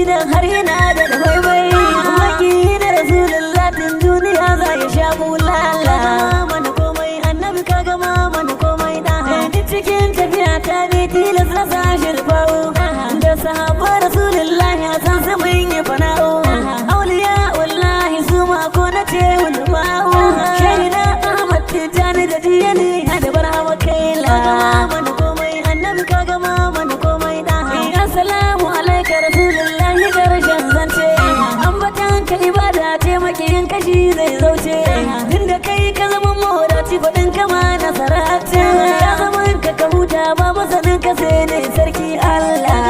dan har yana da baibai maki da Rasulullah din duniya za ya sha bulala mana komai annabi ka gama mana komai da cikin tafiya ta ne tilas na sashi rufawo da sahabba Rasulullah ya san su mun yi fana'o auliya wallahi su ma ko na ce wani bawo shaida Ahmad Tijani da Jiyani da barhama kaila mana komai annabi ka gama mana komai da assalamu alaika Rasulullah karshen zance ambatan ka ibada ce makiyin kashi zai zauce inda kai ka zama moraci faɗin kama nasara ce ya zama ka huta ba masanin ka sai ne sarki Allah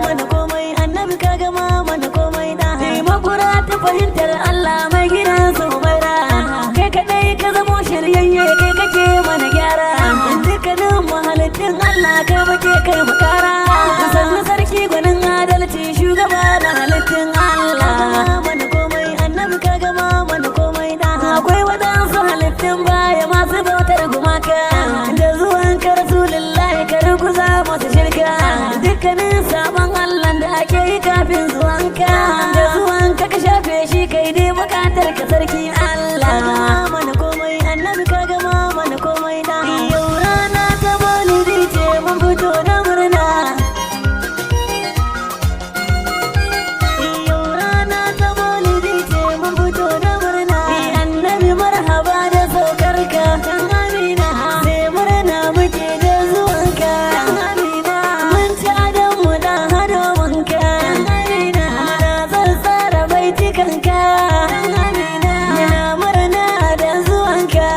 mana komai annabi ka gama mana komai da makura ta fahimtar Allah mai gidan su maira kai kadai ka zamo shiryayye kai kake mana gyara dukkanin mahalittin Allah kai muke kai makara sannan sarki gwanin adalci shugaba da halittin Allah mana komai annabi ka gama mana komai da akwai wadansu halittin baya masu bautar gumaka da zuwan ka Rasulullahi ka ruguza masu shirka dukkanin sabon Allah da ake yi kafin zuwanka da zuwanka ka shafe shi kai dai bukatar ka sarki Allah mana komai annabi ka gama mana komai da yau rana ta maulidi ce mun fito da murna yau rana ta maulidi ce mun fito da murna annabi marhaba da saukarka amina sai murna muke da zuwanka amina mun ci adam mu da hado wanka amina muna tsatsara baitikanka amina muna murna da zuwanka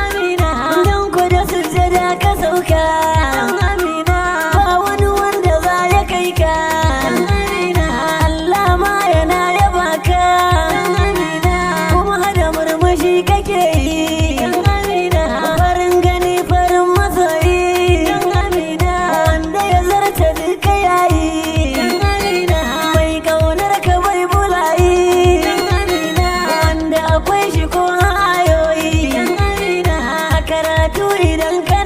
amina dan ku da sujjada ka sauka amina ba wani wanda za ya kai ka amina Allah ma yana yaba ka amina kuma hada murmushi kake yi amina farin gani farin masoyi amina wanda ya zarta duka yayi amina mai kaunar ka bai bulayi amina wanda akwai shi ko ayoyi amina a karatu idan ka